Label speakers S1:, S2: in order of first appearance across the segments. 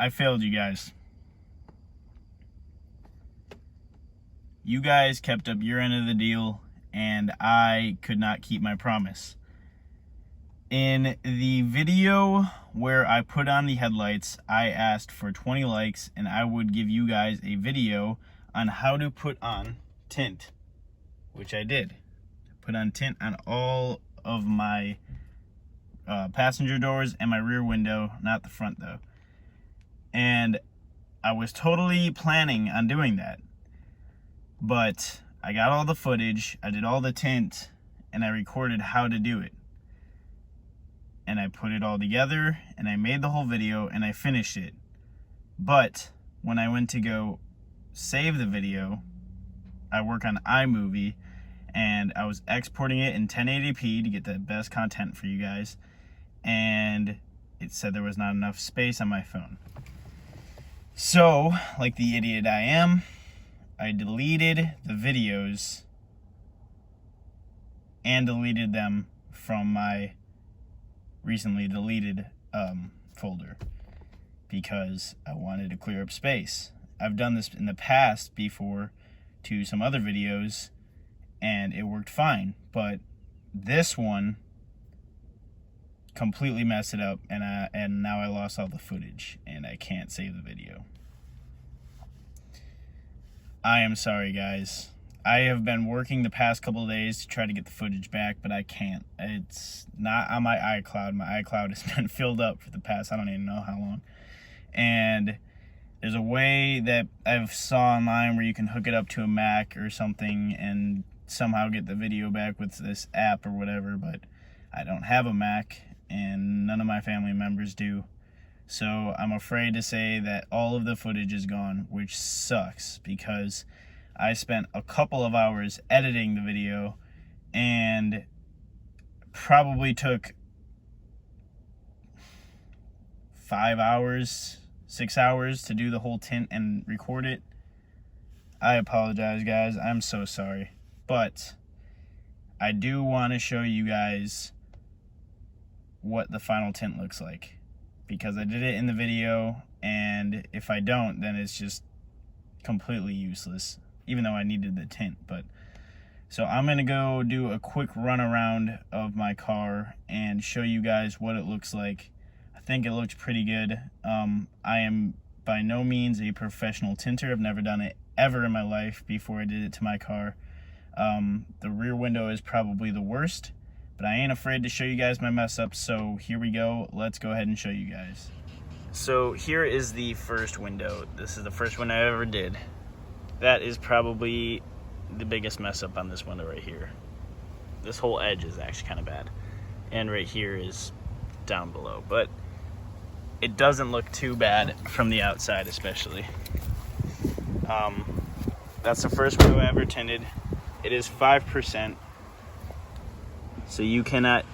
S1: I failed you guys. You guys kept up your end of the deal, and I could not keep my promise. In the video where I put on the headlights, I asked for 20 likes, and I would give you guys a video on how to put on tint, which I did. Put on tint on all of my passenger doors and my rear window, not the front though. And I was totally planning on doing that. But I got all the footage, I did all the tint, and I recorded how to do it. And I put it all together, and I made the whole video, and I finished it. But when I went to go save the video, I work on iMovie, and I was exporting it in 1080p to get the best content for you guys. And it said there was not enough space on my phone. So, like the idiot I am, I deleted the videos and deleted them from my recently deleted folder because I wanted to clear up space. I've done this in the past before to some other videos and it worked fine, but this one completely messed it up, and now I lost all the footage and I can't save the video. I am sorry, guys. I have been working the past couple of days to try to get the footage back, but I can't. It's not on my iCloud. My iCloud has been filled up for the past, I don't even know how long. And there's a way that I've saw online where you can hook it up to a Mac or something and somehow get the video back with this app or whatever, but I don't have a Mac and none of my family members do. So I'm afraid to say that all of the footage is gone, which sucks because I spent a couple of hours editing the video and probably took 5 hours, 6 hours to do the whole tint and record it. I apologize, guys. I'm so sorry. But I do want to show you guys what the final tint looks like, because I did it in the video, and if I don't, then it's just completely useless, even though I needed the tint. But so I'm gonna go do a quick run around of my car and show you guys what it looks like. I think it looks pretty good. I am by no means a professional tinter. I've never done it ever in my life before I did it to my car. The rear window is probably the worst, but I ain't afraid to show you guys my mess up, so here we go. Let's go ahead and show you guys. So here is the first window. This is the first one I ever did. That is probably the biggest mess up on this window right here. This whole edge is actually kind of bad. And right here is down below, but it doesn't look too bad from the outside especially. That's the first window I ever tinted. It is 5%. So you cannot,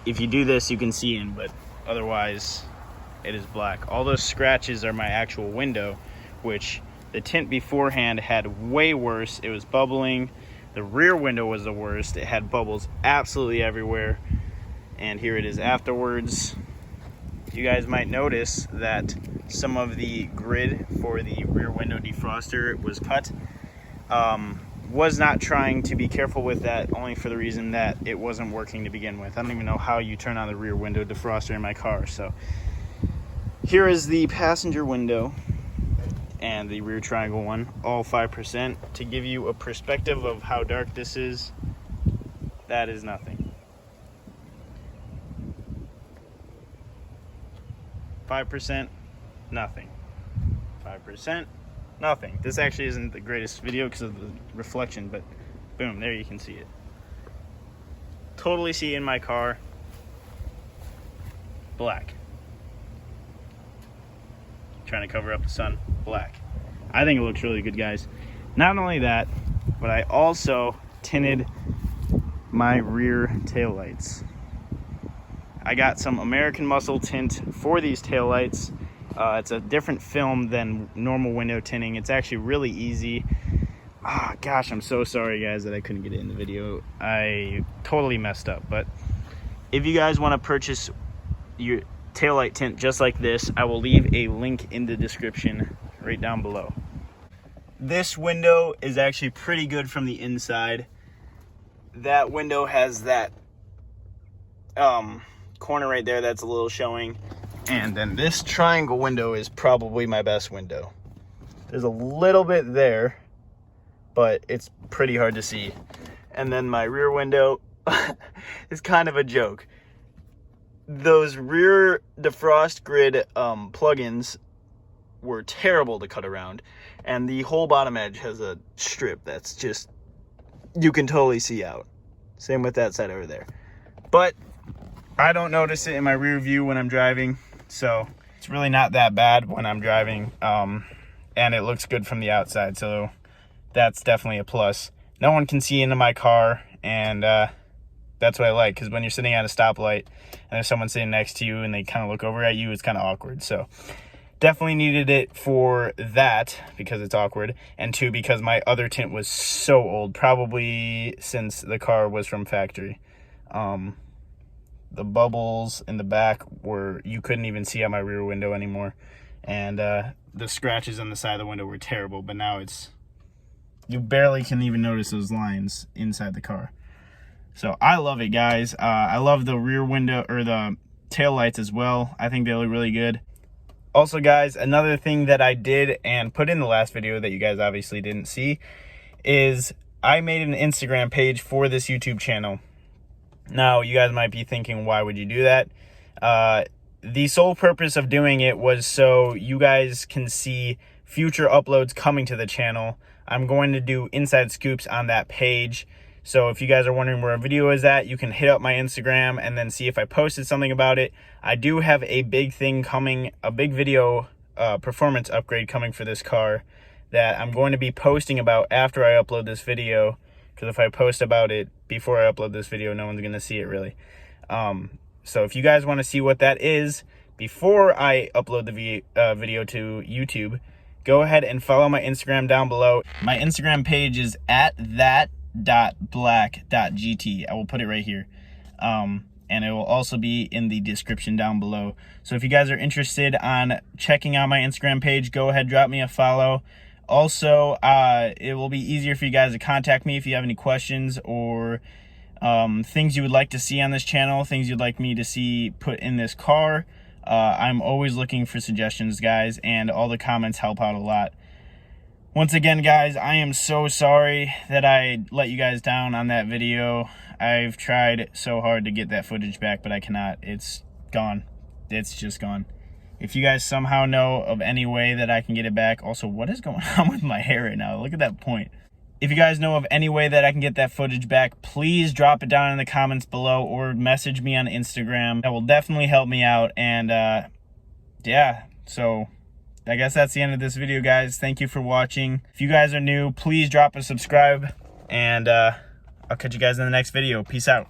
S1: if you do this, you can see in, but otherwise it is black. All those scratches are my actual window, which the tint beforehand had way worse. It was bubbling. The rear window was the worst. It had bubbles absolutely everywhere. And here it is afterwards. You guys might notice that some of the grid for the rear window defroster was cut. Was not trying to be careful with that, only for the reason that it wasn't working to begin with. I don't even know how you turn on the rear window defroster in my car. So here is the passenger window and the rear triangle one, all 5%. To give you a perspective of how dark this is, that is nothing. 5%, nothing. 5%, nothing. This actually isn't the greatest video because of the reflection, but boom, there you can see it. Totally see in my car. Black. Trying to cover up the sun. Black. I think it looks really good, guys. Not only that, but I also tinted my rear taillights. I got some American Muscle tint for these taillights. It's a different film than normal window tinting. It's actually really easy. Oh, gosh, I'm so sorry, guys, that I couldn't get it in the video. I totally messed up. But if you guys want to purchase taillight tint just like this. I will leave a link in the description right down below. This window is actually pretty good from the inside. That window has that corner right there that's a little showing. And then this triangle window is probably my best window. There's a little bit there, but it's pretty hard to see. And then my rear window is kind of a joke. Those rear defrost grid plugins were terrible to cut around. And the whole bottom edge has a strip that's just, you can totally see out. Same with that side over there. But I don't notice it in my rear view when I'm driving. So it's really not that bad when I'm driving. And it looks good from the outside. So that's definitely a plus. No one can see into my car. And that's what I like. Because when you're sitting at a stoplight and there's someone sitting next to you and they kind of look over at you, it's kind of awkward. So definitely needed it for that because it's awkward. And two, because my other tint was so old. Probably since the car was from factory. The bubbles in the back were, you couldn't even see out my rear window anymore. And the scratches on the side of the window were terrible. But now it's, you barely can even notice those lines inside the car. So I love it, guys. I love the rear window, or the tail lights as well. I think they look really good. Also, guys, another thing that I did and put in the last video that you guys obviously didn't see is I made an Instagram page for this YouTube channel. Now, you guys might be thinking, why would you do that? The sole purpose of doing it was so you guys can see future uploads coming to the channel. I'm going to do inside scoops on that page. So if you guys are wondering where a video is at, you can hit up my Instagram and then see if I posted something about it. I do have a big thing coming, a big video performance upgrade coming for this car that I'm going to be posting about after I upload this video. Because if I post about it before I upload this video, no one's going to see it really. So if you guys want to see what that is before I upload the video to YouTube, go ahead and follow my Instagram down below. My Instagram page is at that.black.gt. I will put it right here. And it will also be in the description down below. So if you guys are interested on checking out my Instagram page, go ahead, drop me a follow. Also, it will be easier for you guys to contact me if you have any questions or things you would like to see on this channel, things you'd like me to see put in this car. I'm always looking for suggestions, guys, and all the comments help out a lot. Once again, guys, I am so sorry that I let you guys down on that video. I've tried so hard to get that footage back, but I cannot. It's gone. It's just gone. If you guys somehow know of any way that I can get it back. Also, what is going on with my hair right now? Look at that point. If you guys know of any way that I can get that footage back, please drop it down in the comments below or message me on Instagram. That will definitely help me out. And yeah, so I guess that's the end of this video, guys. Thank you for watching. If you guys are new, please drop a subscribe. And I'll catch you guys in the next video. Peace out.